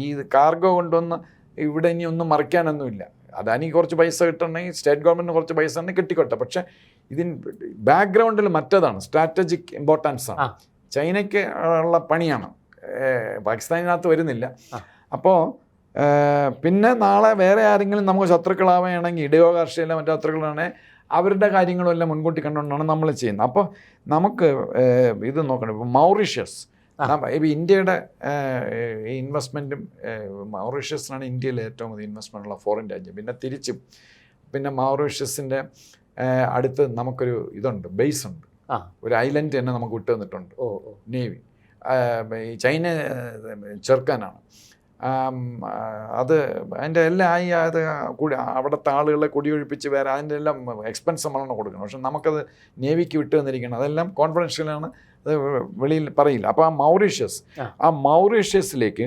ഈ കാർഗോ കൊണ്ടുവന്ന് ഇവിടെ ഇനി ഒന്നും മറിക്കാനൊന്നുമില്ല. അതാണെങ്കിൽ കുറച്ച് പൈസ കിട്ടണമെങ്കിൽ സ്റ്റേറ്റ് ഗവൺമെൻറ്റിന് കുറച്ച് പൈസ ഉണ്ടെങ്കിൽ കിട്ടിക്കോട്ടെ. പക്ഷേ ഇതിന് ബാക്ക്ഗ്രൗണ്ടിൽ മറ്റേതാണ്, സ്ട്രാറ്റജിക് ഇമ്പോർട്ടൻസ് ആണ്. ചൈനയ്ക്ക് ഉള്ള പണിയാണ്, പാകിസ്ഥാനിനകത്ത് വരുന്നില്ല. അപ്പോൾ പിന്നെ നാളെ വേറെ ആരെങ്കിലും നമുക്ക് ശത്രുക്കളാവുകയാണെങ്കിൽ, ഇടയോ കാർഷികയിലെ മറ്റു ശത്രുക്കളാണെങ്കിൽ അവരുടെ കാര്യങ്ങളെല്ലാം മുൻകൂട്ടി കണ്ടുകൊണ്ടാണ് നമ്മൾ ചെയ്യുന്നത്. അപ്പോൾ നമുക്ക് ഇത് നോക്കണം. ഇപ്പോൾ മൗറീഷ്യസ്, ഇപ്പോൾ ഇന്ത്യയുടെ ഇൻവെസ്റ്റ്മെൻറ്റും മൗറീഷ്യസിനാണ് ഇന്ത്യയിലെ ഏറ്റവും അധികം ഇൻവെസ്റ്റ്മെൻറ്റുള്ള ഫോറിൻ രാജ്യം. പിന്നെ തിരിച്ചും പിന്നെ മൗറീഷ്യസിൻ്റെ അടുത്ത് നമുക്കൊരു ഇതുണ്ട്, ബേസ് ഉണ്ട്, ഒരു ഐലൻഡ് തന്നെ നമുക്ക് വിട്ടു തന്നിട്ടുണ്ട് നേവി. ചൈന ചെറുക്കാനാണ് അത്. അതിൻ്റെ എല്ലാം അത് കൂടി അവിടുത്തെ ആളുകളെ കുടിയൊഴിപ്പിച്ച് വേറെ അതിൻ്റെ എല്ലാം എക്സ്പെൻസ് നമ്മളാണ് കൊടുക്കണം. പക്ഷെ നമുക്കത് നേവിക്ക് വിട്ടു തന്നിരിക്കണം. അതെല്ലാം കോൺഫിഡൻഷ്യലാണ്, അത് വെളിയിൽ പറയില്ല. അപ്പോൾ ആ മൗറീഷ്യസിലേക്ക്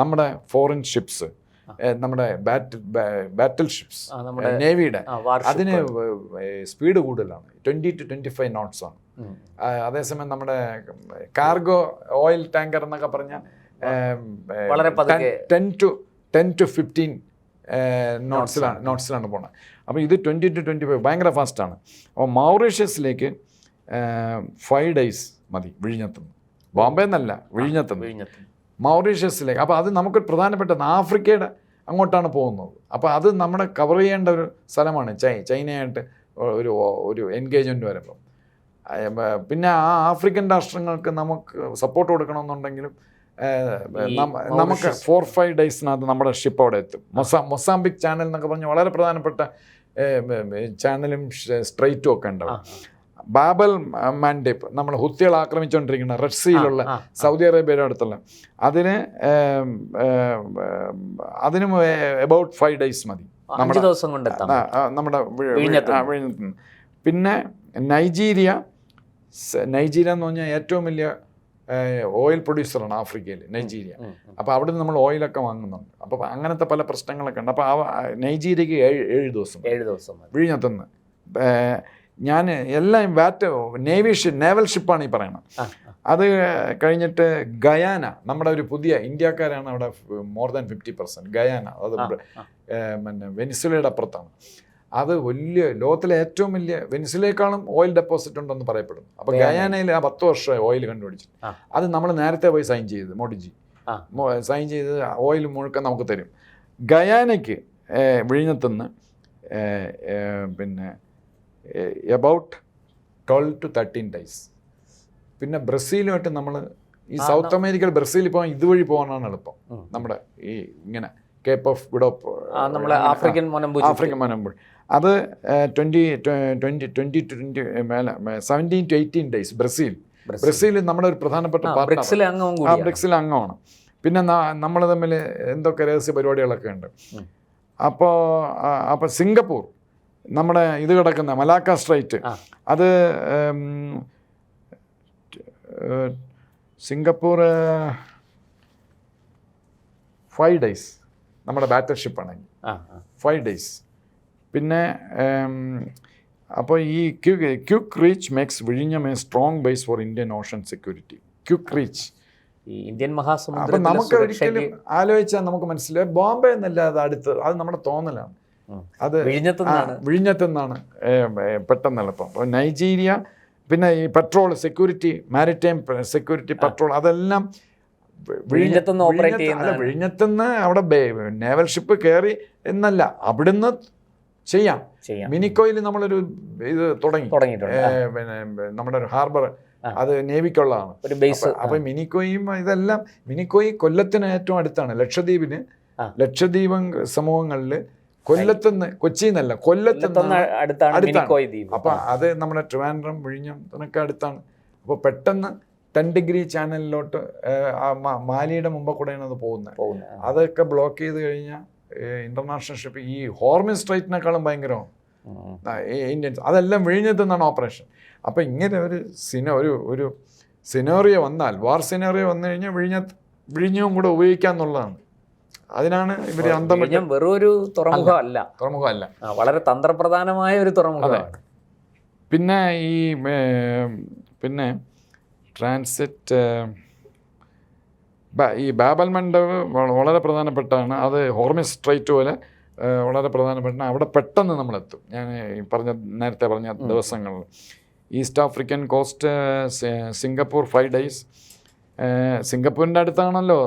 നമ്മുടെ ഫോറിൻ ഷിപ്സ്, നമ്മുടെ ബാറ്റിൽ ഷിപ്സ് നേവിയുടെ, അതിന് സ്പീഡ് കൂടുതലാണ്, 20 to 25 knots ആണ്. അതേസമയം നമ്മുടെ കാർഗോ ഓയിൽ ടാങ്കർ എന്നൊക്കെ പറഞ്ഞാൽ 10 to 15 നോട്ട്സിലാണ് പോണത്. അപ്പോൾ ഇത് 20 to 25 ഭയങ്കര ഫാസ്റ്റാണ്. അപ്പോൾ മൗറീഷ്യസിലേക്ക് 5 days മതി വിഴിഞ്ഞത്തുനിന്ന്. ബോംബെ എന്നല്ല, വിഴിഞ്ഞത്തുനിന്ന് മൗറീഷ്യസിലേക്ക്. അപ്പോൾ അത് നമുക്ക് പ്രധാനപ്പെട്ടത് ആഫ്രിക്കയുടെ അങ്ങോട്ടാണ് പോകുന്നത്. അപ്പോൾ അത് നമ്മുടെ കവർ ചെയ്യേണ്ട ഒരു സ്ഥലമാണ്. ചൈനയായിട്ട് ഒരു എൻഗേജ്മെൻറ്റ് വരുമ്പോൾ. പിന്നെ ആ ആഫ്രിക്കൻ രാഷ്ട്രങ്ങൾക്ക് നമുക്ക് സപ്പോർട്ട് കൊടുക്കണമെന്നുണ്ടെങ്കിലും നമുക്ക് 4-5 ഡേയ്സിനകത്ത് നമ്മുടെ ഷിപ്പ് അവിടെ എത്തും. മൊസാംബിക് ചാനൽ എന്നൊക്കെ പറഞ്ഞ് വളരെ പ്രധാനപ്പെട്ട ചാനലും സ്ട്രൈറ്റും ഒക്കെ ഉണ്ടാവും. ബാബൽ മാൻഡേപ്പ് നമ്മൾ ഹുത്തികൾ ആക്രമിച്ചുകൊണ്ടിരിക്കുന്ന റെഡ് സീയിലുള്ള സൗദി അറേബ്യയുടെ അടുത്തുള്ള അതിനും എബൌട്ട് 5 ഡേയ്സ് മതി നമ്മുടെ ദിവസം കൊണ്ട് നമ്മുടെ വിഴിഞ്ഞത്ത്. പിന്നെ നൈജീരിയ എന്ന് പറഞ്ഞാൽ ഏറ്റവും വലിയ ഓയിൽ പ്രൊഡ്യൂസറാണ് ആഫ്രിക്കയിൽ നൈജീരിയ. അപ്പോൾ അവിടെ നിന്ന് നമ്മൾ ഓയിലൊക്കെ വാങ്ങുന്നുണ്ട്. അപ്പോൾ അങ്ങനത്തെ പല പ്രശ്നങ്ങളൊക്കെ ഉണ്ട്. അപ്പോൾ നൈജീരിയക്ക് 7 ദിവസം വിഴിഞ്ഞത്തുനിന്ന്. ഞാൻ എല്ലാം നേവൽ ഷിപ്പാണ് ഈ പറയണത്. അത് കഴിഞ്ഞിട്ട് ഗയാന, നമ്മുടെ ഒരു പുതിയ ഇന്ത്യക്കാരാണ് അവിടെ മോർ ദാൻ 50%. ഗയാന അത് പിന്നെ വെനിസുലയുടെ അപ്പുറത്താണ്. അത് വലിയ ലോകത്തിലെ ഏറ്റവും വലിയ വെനിസുലയേക്കാളും ഓയിൽ ഡെപ്പോസിറ്റ് ഉണ്ടെന്ന് പറയപ്പെടുന്നു. അപ്പോൾ ഗയാനയിൽ 10 വർഷമായി ഓയിൽ കണ്ടുപിടിച്ചിട്ട്. അത് നമ്മൾ നേരത്തെ പോയി സൈൻ ചെയ്ത് മോഡിജി സൈൻ ചെയ്ത് ഓയിൽ മുഴുക്കം നമുക്ക് തരും. ഗയാനയ്ക്ക് വിഴിഞ്ഞത്തുനിന്ന് പിന്നെ എബൌട്ട് 12 to 13 ഡേയ്സ്. പിന്നെ ബ്രസീലുമായിട്ട് നമ്മൾ ഈ സൗത്ത് അമേരിക്കയിൽ ബ്രസീലിൽ പോകാൻ ഇതുവഴി പോകാനാണ് എളുപ്പം. നമ്മുടെ ഈ ഇങ്ങനെ cape of good hope African മൊനമ്പുഴി അത് 17 to 18 ഡേയ്സ്. ബ്രസീൽ നമ്മുടെ ഒരു പ്രധാനപ്പെട്ട ബ്രിക്സിലെ അംഗമാണ്. പിന്നെ നമ്മൾ തമ്മിൽ എന്തൊക്കെ രഹസ്യ പരിപാടികളൊക്കെ ഉണ്ട്. അപ്പോൾ സിംഗപ്പൂർ, നമ്മുടെ ഇത് കിടക്കുന്ന മലാക്ക സ്ട്രൈറ്റ്, അത് സിംഗപ്പൂർ 5 ഡേയ്സ് നമ്മുടെ ബാറ്റർ ഷിപ്പാണെങ്കിൽ 5 ഡേയ്സ്. പിന്നെ അപ്പോൾ ഈ ക്വിക്ക് റീച്ച് മേക്സ് വിഴിഞ്ഞം a strong base for Indian Ocean security. Quick reach Indian മഹാസമുദ്രം. അപ്പം നമുക്ക് ഒരിക്കലും ആലോചിച്ചാൽ നമുക്ക് മനസ്സിലായി ബോംബെ എന്നല്ല അത് അടുത്ത്, അത് നമ്മുടെ തോന്നലാണ്. അത് വിഴിഞ്ഞത്തുനിന്നാണ് പെട്ടെന്ന് എളുപ്പം. അപ്പോൾ നൈജീരിയ, പിന്നെ ഈ petrol security, maritime security, petrol, അതെല്ലാം വിഴിഞ്ഞത്തുനിന്ന് അവിടെ നേവൽ ഷിപ്പ് കയറി എന്നല്ല, അവിടുന്ന് ചെയ്യാം. മിനിക്കോയിൽ നമ്മളൊരു ഇത് തുടങ്ങിയിട്ടുണ്ട്. പിന്നെ നമ്മുടെ ഒരു ഹാർബർ, അത് നേവിക്കുള്ളതാണ്. അപ്പം മിനിക്കോയും ഇതെല്ലാം, മിനിക്കോയി കൊല്ലത്തിന് ഏറ്റവും അടുത്താണ്. ലക്ഷദ്വീപ് സമൂഹങ്ങളിൽ കൊല്ലത്തുനിന്ന്, കൊച്ചിന്നല്ല, കൊല്ലത്തുനിന്ന് അടുത്താണ്. അപ്പം അത് നമ്മുടെ ട്രിവാൻഡ്രം, വിഴിഞ്ഞത്തിനൊക്കെ അടുത്താണ്. അപ്പോൾ പെട്ടെന്ന് 10 ഡിഗ്രി ചാനലിലോട്ട് മാലിയുടെ മുമ്പ് കൂടെയാണ് അത് പോകുന്നത്. അതൊക്കെ ബ്ലോക്ക് ചെയ്ത് കഴിഞ്ഞാൽ ഇന്റർനാഷണൽ ഷിപ്പ് ഈ ഹോർമിസ് സ്ട്രൈറ്റിനേക്കാളും ഭയങ്കരമാണ് ഇന്ത്യൻസ്. അതെല്ലാം വിഴിഞ്ഞത്തുനിന്നാണ് ഓപ്പറേഷൻ. അപ്പോൾ ഇങ്ങനെ ഒരു സിനോറിയോ വന്നാൽ, വാർ സിനോറിയോ വന്നു കഴിഞ്ഞാൽ വിഴിഞ്ഞവും കൂടെ ഉപയോഗിക്കാന്നുള്ളതാണ്. അതിനാണ് ഇവർ വെറൊരു തുറമുഖമല്ല, വളരെ തന്ത്രപ്രധാനമായ ഒരു തുറമുഖമാണ്. പിന്നെ പിന്നെ ട്രാൻസിറ്റ് ഈ ബാബൽ മണ്ഡപ് വളരെ പ്രധാനപ്പെട്ടാണ്. അത് ഹോർമിസ് സ്ട്രൈറ്റ് പോലെ വളരെ പ്രധാനപ്പെട്ട. അവിടെ പെട്ടെന്ന് നമ്മളെത്തും. ഞാൻ നേരത്തെ പറഞ്ഞ ദിവസങ്ങളിൽ East African coast, Singapore 5 days. സിംഗപ്പൂരിൻ്റെ അടുത്താണല്ലോ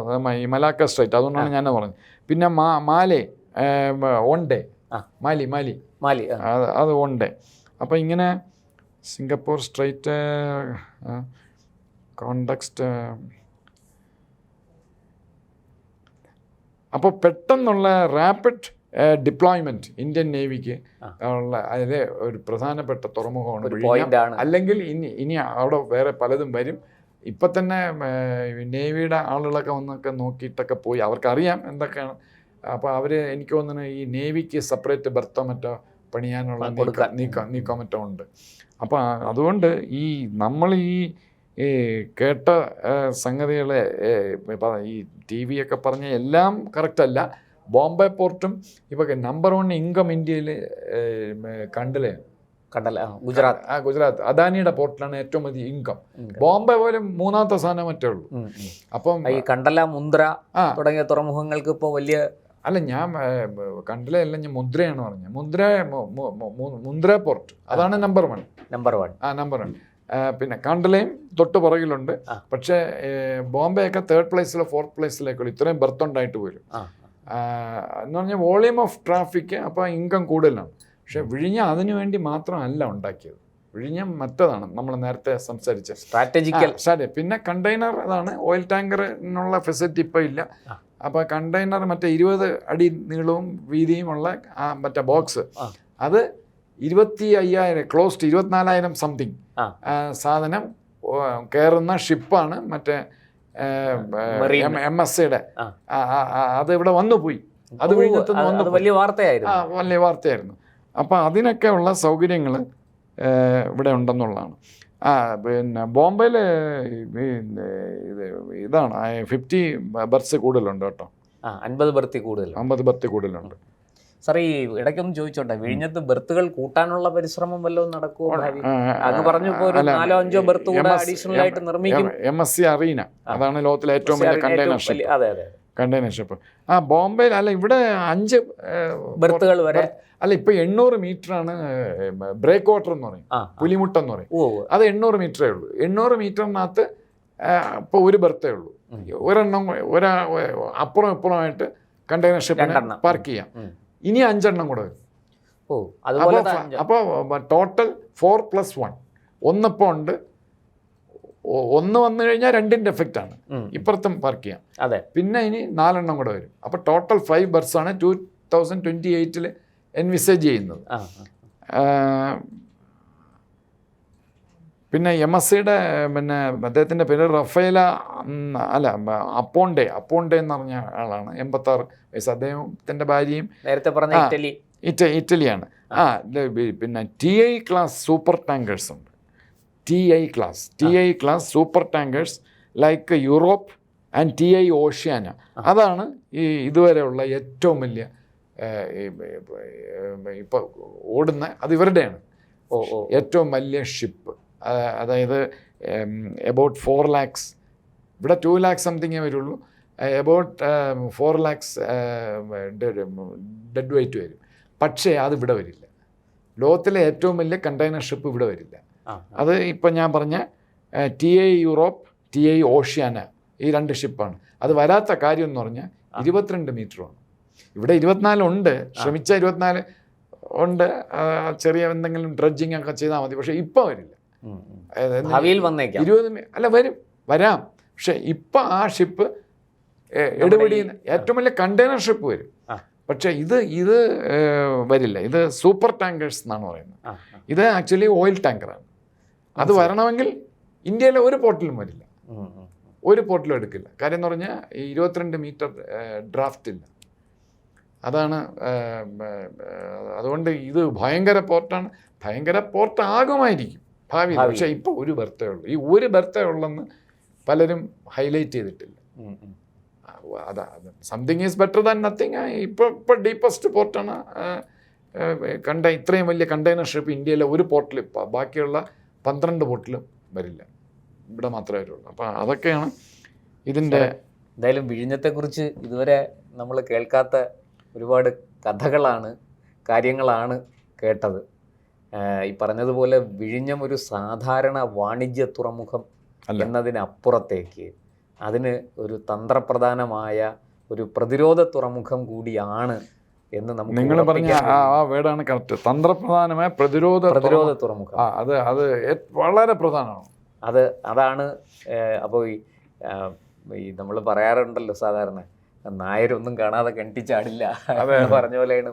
ഈ മലാക്ക സ്ട്രൈറ്റ്, അതുകൊണ്ടാണ് ഞാൻ പറഞ്ഞത്. പിന്നെ മാലേ 1 ഡേ, മാലി അത് 1 ഡേ. അപ്പോൾ ഇങ്ങനെ സിംഗപ്പൂർ സ്ട്രൈറ്റ് കോണ്ടെക്സ്റ്റ്. അപ്പോൾ പെട്ടെന്നുള്ള റാപ്പിഡ് ഡിപ്ലോയ്മെൻറ്റ് ഇന്ത്യൻ നേവിക്ക് ഉള്ള അതിലെ ഒരു പ്രധാനപ്പെട്ട തുറമുഖമാണ്. അല്ലെങ്കിൽ ഇനി അവിടെ വേറെ പലതും വരും. ഇപ്പം തന്നെ നേവിയുടെ ആളുകളൊക്കെ വന്നൊക്കെ നോക്കിയിട്ടൊക്കെ പോയി, അവർക്കറിയാം എന്തൊക്കെയാണ്. അപ്പോൾ അവർ എനിക്ക് തോന്നുന്നു ഈ നേവിക്ക് സെപ്പറേറ്റ് ബെർത്തോ മറ്റോ പണിയാനുള്ള നീക്കം മറ്റോ ഉണ്ട്. അപ്പോൾ അതുകൊണ്ട് നമ്മൾ ഈ കേട്ട സംഗതികളെ ഈ TV ഒക്കെ പറഞ്ഞ എല്ലാം കറക്റ്റല്ല. ബോംബെ പോർട്ടും ഇപ്പോൾ നമ്പർ 1 ഇൻകം ഇന്ത്യയിൽ ഗുജറാത്ത് അദാനിയുടെ പോർട്ടിലാണ് ഏറ്റവും അധികം ഇൻകം. ബോംബെ പോലെ 3ാമത്തെ സ്ഥാനം മറ്റേ ഉള്ളൂ. അപ്പം ഈ കണ്ടല, മുന്ദ്ര തുടങ്ങിയ തുറമുഖങ്ങൾക്ക് ഇപ്പോൾ വലിയ ഞാൻ കണ്ടലയല്ല, ഞാൻ മുന്ദ്രയാണ് പറഞ്ഞത്. മുന്ദ്ര പോർട്ട് അതാണ് നമ്പർ 1. നമ്പർ 1. പിന്നെ കണ്ടലയും തൊട്ട് പുറകിലുണ്ട്. പക്ഷേ ബോംബെ ഒക്കെ 3rd പ്ലേസിലോ 4th പ്ലേസിലേക്കുള്ളൂ. ഇത്രയും ബർത്ത് ഉണ്ടായിട്ട് പോലും എന്ന് പറഞ്ഞാൽ വോളിയം ഓഫ് ട്രാഫിക്, അപ്പോൾ ഇൻകം കൂടുതലാണ്. പക്ഷെ വിഴിഞ്ഞ അതിനു വേണ്ടി മാത്രമല്ല ഉണ്ടാക്കിയത്. വിഴിഞ്ഞം മറ്റതാണ് നമ്മൾ നേരത്തെ സംസാരിച്ച സ്ട്രാറ്റജിക്കൽ. പിന്നെ കണ്ടെയ്നർ അതാണ്, ഓയിൽ ടാങ്കറിനുള്ള ഫെസിലിറ്റി ഇപ്പോൾ ഇല്ല. അപ്പോൾ കണ്ടെയ്നർ മറ്റേ 20 അടി നീളവും വീതിയുമുള്ള മറ്റേ ബോക്സ്, അത് 25,000 ക്ലോസ് ടു 24,000 സംതിങ് സാധനം കയറുന്ന ഷിപ്പാണ് മറ്റേ MSCയുടെ. അത് ഇവിടെ വന്നു പോയി, അത് വിഴിഞ്ഞത്തുനിന്ന് വന്നു, വലിയ വാർത്തയായിരുന്നു. വലിയ വാർത്തയായിരുന്നു. അപ്പോൾ അതിനൊക്കെ ഉള്ള സൗകര്യങ്ങൾ ഇവിടെ ഉണ്ടെന്നുള്ളതാണ്. പിന്നെ ബോംബെയിൽ ഇതാണ് 50 ബർത്ത് കൂടുതലുണ്ട് കേട്ടോ. 50 ബർത്ത് കൂടുതൽ, 50 ബർത്ത് കൂടുതലുണ്ട്. സാർ, ഈ ഇടയ്ക്കൊന്നും ചോദിച്ചോട്ടെ, വിഴിഞ്ഞത്ത് ബർത്തുകൾ കൂട്ടാനുള്ള പരിശ്രമം വല്ലതും നടക്കുമോ? അങ്ങ് പറഞ്ഞു ഇപ്പോൾ ഒരു 4-5 ബർത്ത് കൂടെ അഡീഷണൽ ആയിട്ട് നിർമ്മിക്കും. MSC അറീന, അതാണ് ലോകത്തിലെ ഏറ്റവും വലിയ കണ്ടെയ്നർ ഷിപ്പ്. കണ്ടെയ്നർ ഷിപ്പ് ബോംബെയിൽ അല്ല, ഇവിടെ 5 ബർത്തുകൾ വരെ. അല്ല, ഇപ്പൊ 800 മീറ്ററാണ് ബ്രേക്ക് വാട്ടർ എന്ന് പറയും, പുലിമുട്ടെന്ന് പറയും. അത് 800 മീറ്ററേ ഉള്ളൂ. 800 മീറ്ററിനകത്ത് ഇപ്പൊ ഒരു ബർത്തേ ഉള്ളൂ. ഒരെണ്ണം അപ്പുറം ഇപ്പുറമായിട്ട് കണ്ടെയ്നർ ഷിപ്പിന് പാർക്ക് ചെയ്യാം. ഇനി 5 എണ്ണം കൂടെ വരും. അപ്പോൾ ടോട്ടൽ 4+1. ഒന്നിപ്പോൾ ഉണ്ട്, ഒന്ന് വന്നു കഴിഞ്ഞാൽ 2ന്റെ എഫക്റ്റ് ആണ്, ഇപ്പുറത്തും പാർക്ക് ചെയ്യാം. പിന്നെ ഇനി 4 എണ്ണം കൂടെ വരും. അപ്പോൾ ടോട്ടൽ 5 ബർസ് ആണ് 2028 എൻവിസേജ് ചെയ്യുന്നത്. പിന്നെ MSCയുടെ പിന്നെ അദ്ദേഹത്തിൻ്റെ പേര് റഫേല അല്ല അപ്പോണ്ടെ എന്ന് പറഞ്ഞ ആളാണ്. 86 വയസ്സ്. അദ്ദേഹത്തിൻ്റെ ഭാര്യയും നേരത്തെ പറഞ്ഞ ഇറ്റലിയാണ്. പിന്നെ TI ക്ലാസ് സൂപ്പർ ടാങ്കേഴ്സ് ഉണ്ട്. TI class super tankers like Europe and TI Oceania. അതാണ് ഈ ഇതുവരെയുള്ള ഏറ്റവും വലിയ ഇപ്പോൾ ഓടുന്ന, അത് ഇവരുടെയാണ് ഏറ്റവും വലിയ ഷിപ്പ്. അതായത് എബൌട്ട് 4 lakhs, ഇവിടെ 2 lakhs സംതിങ്ങേ വരുള്ളൂ. എബൌട്ട് 4 lakhs ഡെഡ് വെയിറ്റ് വരും. പക്ഷേ അതിവിടെ വരില്ല. ലോകത്തിലെ ഏറ്റവും വലിയ കണ്ടെയ്നർ ഷിപ്പ് ഇവിടെ വരില്ല. അത് ഇപ്പം ഞാൻ പറഞ്ഞ TI യൂറോപ്പ്, TI ഓഷ്യാന, ഈ 2 ഷിപ്പാണ്. അത് വരാത്ത കാര്യം എന്ന് പറഞ്ഞാൽ 22 മീറ്ററുമാണ്. ഇവിടെ 24 ഉണ്ട്, ശ്രമിച്ച 24 ഉണ്ട്. ചെറിയ എന്തെങ്കിലും ഡ്രഡ്ജിങ് ഒക്കെ ചെയ്താൽ മതി. പക്ഷേ ഇപ്പം വരില്ല. 20 അല്ല വരാം. പക്ഷെ ഇപ്പം ആ ഷിപ്പ് എടുപിടി ഏറ്റവും വലിയ കണ്ടെയ്നർ ഷിപ്പ് വരും. പക്ഷേ ഇത് വരില്ല. ഇത് സൂപ്പർ ടാങ്കേഴ്സ് എന്നാണ് പറയുന്നത്. ഇത് ആക്ച്വലി ഓയിൽ ടാങ്കറാണ്. അത് വരണമെങ്കിൽ ഇന്ത്യയിലെ ഒരു പോർട്ടിലും വരില്ല, ഒരു പോർട്ടിലും എടുക്കില്ല. കാര്യം എന്ന് പറഞ്ഞാൽ 22 മീറ്റർ ഡ്രാഫ്റ്റ് ഇല്ല. അതാണ്. അതുകൊണ്ട് ഇത് ഭയങ്കര പോർട്ടാണ്. ഭയങ്കര പോർട്ട് ആകുമായിരിക്കും ഭാവിയിൽ. പക്ഷേ ഇപ്പോൾ ഒരു ബർത്തേ ഉള്ളൂ. ഈ ഒരു ബർത്തേ ഉള്ളെന്ന് പലരും ഹൈലൈറ്റ് ചെയ്തിട്ടില്ല. അതാ something is better than nothing. ഇപ്പോൾ ഡീപ്പസ്റ്റ് പോർട്ടാണ് ഇത്രയും വലിയ കണ്ടെയ്നർ ഷിപ്പ് ഇന്ത്യയിലെ ഒരു പോർട്ടിൽ. ബാക്കിയുള്ള 12 പോർട്ടിലും വരില്ല, ഇവിടെ മാത്രമേ വരുള്ളൂ. അപ്പോൾ അതൊക്കെയാണ് ഇതിൻ്റെ. എന്തായാലും വിഴിഞ്ഞത്തെക്കുറിച്ച് ഇതുവരെ നമ്മൾ കേൾക്കാത്ത ഒരുപാട് കഥകളാണ്, കാര്യങ്ങളാണ് കേട്ടത്. ഈ പറഞ്ഞതുപോലെ വിഴിഞ്ഞം ഒരു സാധാരണ വാണിജ്യ തുറമുഖം എന്നതിനപ്പുറത്തേക്ക് അതിന് ഒരു തന്ത്രപ്രധാനമായ ഒരു പ്രതിരോധ തുറമുഖം കൂടിയാണ് എന്ന് നമുക്ക്. നിങ്ങൾ പറഞ്ഞ ആ വേർഡാണ് കറക്റ്റ്. തന്ത്രപ്രധാനമായ പ്രതിരോധ തുറമുഖം. അത് വളരെ പ്രധാനമാണ്. അതാണ്. അപ്പോൾ ഈ നമ്മൾ പറയാറുണ്ടല്ലോ സാധാരണ, നായരൊന്നും കാണാതെ കെട്ടിച്ചാടില്ല പറഞ്ഞ പോലെയാണ്.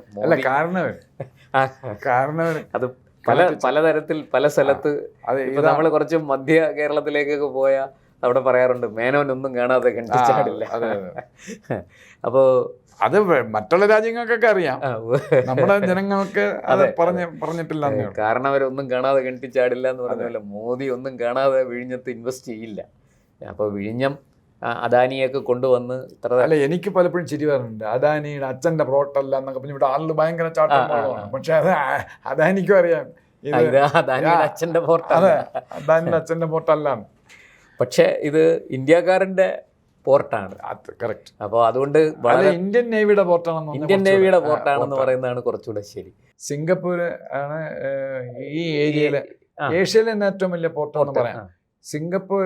അത് പലതരത്തിൽ പല സ്ഥലത്ത്. ഇപ്പൊ നമ്മൾ കുറച്ച് മധ്യ കേരളത്തിലേക്കൊക്കെ പോയാൽ അവിടെ പറയാറുണ്ട്, മേനോനൊന്നും കാണാതെ കെട്ടിച്ചാടില്ല. അപ്പോ അത് മറ്റുള്ള രാജ്യങ്ങൾക്കൊക്കെ അറിയാം, നമ്മുടെ ജനങ്ങൾക്ക് അത് പറഞ്ഞിട്ടില്ല. കാരണം അവരൊന്നും കാണാതെ കെട്ടിച്ചാടില്ല എന്ന് പറഞ്ഞല്ലോ. മോദി ഒന്നും കാണാതെ വിഴിഞ്ഞത്ത് ഇൻവെസ്റ്റ് ചെയ്യില്ല. അപ്പോൾ വിഴിഞ്ഞം അദാനിയൊക്കെ കൊണ്ടുവന്ന് അല്ല, എനിക്ക് പലപ്പോഴും ചിരി വരുന്നുണ്ട്. അദാനിയുടെ അച്ഛൻ്റെ പ്ലോട്ടല്ല എന്നൊക്കെ പറഞ്ഞ് ഇവിടെ ആളുകൾ ഭയങ്കര ചാട്ടമാണ്. പക്ഷെ അത് അദാനിക്കും അറിയാം അദാനിയുടെ അച്ഛൻ്റെ പോർട്ടാണ്. അദാനിയുടെ അച്ഛൻ്റെ പോർട്ടല്ല. പക്ഷെ ഇത് ഇന്ത്യക്കാരൻ്റെ പോർട്ടാണ്. കറക്റ്റ്. അപ്പോൾ അതുകൊണ്ട് ഇന്ത്യൻ നേവിയുടെ പോർട്ടാണെന്ന് പറയുന്നതാണ് കുറച്ചുകൂടെ ശരി. സിംഗപ്പൂർ ആണ് ഈ ഏരിയയിലെ ഏഷ്യയിലെ ഏറ്റവും വലിയ പോർട്ടാണെന്ന് പറയാം. സിംഗപ്പൂർ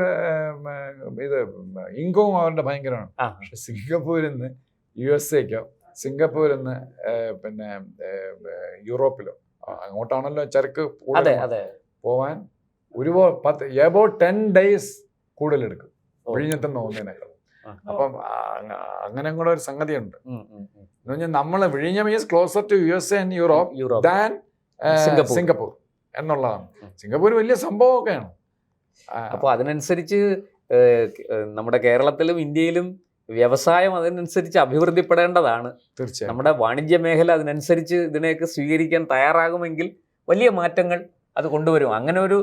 ഇത് ഇൻകവും അവരുടെ ഭയങ്കരമാണ്. പക്ഷെ സിംഗപ്പൂരിൽ നിന്ന് USA സിംഗപ്പൂരിൽ നിന്ന് പിന്നെ യൂറോപ്പിലോ അങ്ങോട്ടാണല്ലോ ചരക്ക്. പോവാൻ ഒരുപാട് എബൌട്ട് 10 days കൂടുതലെടുക്കും വിഴിഞ്ഞത്തുനിന്ന് പോകുന്നതിനൊക്കെ. അപ്പം അങ്ങനെ കൂടെ ഒരു സംഗതിയുണ്ട്. എന്ന് പറഞ്ഞാൽ നമ്മള് വിഴിഞ്ഞ means closer to USA and Europe than Singapore എന്നുള്ളതാണ്. സിംഗപ്പൂർ വലിയ സംഭവമൊക്കെയാണ്. അപ്പോൾ അതിനനുസരിച്ച് നമ്മുടെ കേരളത്തിലും ഇന്ത്യയിലും വ്യവസായം അതിനനുസരിച്ച് അഭിവൃദ്ധിപ്പെടേണ്ടതാണ്. തീർച്ചയായും നമ്മുടെ വാണിജ്യ മേഖല അതിനനുസരിച്ച് ഇതിനെയൊക്കെ സ്വീകരിക്കാൻ തയ്യാറാകുമെങ്കിൽ വലിയ മാറ്റങ്ങൾ അത് കൊണ്ടുവരും. അങ്ങനെ ഒരു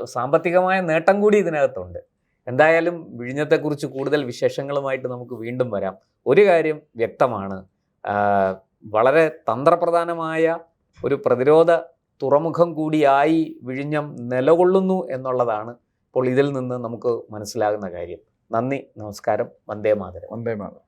സാമ്പത്തികമായ നേട്ടം കൂടി ഇതിനകത്തുണ്ട്. എന്തായാലും വിഴിഞ്ഞത്തെക്കുറിച്ച് കൂടുതൽ വിശേഷങ്ങളുമായിട്ട് നമുക്ക് വീണ്ടും വരാം. ഒരു കാര്യം വ്യക്തമാണ്, വളരെ തന്ത്രപ്രധാനമായ ഒരു പ്രതിരോധ തുറമുഖം കൂടിയായി വിഴിഞ്ഞം നിലകൊള്ളുന്നു എന്നുള്ളതാണ് ഇപ്പോൾ ഇതിൽ നിന്ന് നമുക്ക് മനസ്സിലാകുന്ന കാര്യം. നന്ദി, നമസ്കാരം, വന്ദേ മാതരം. വന്ദേ മാതരം.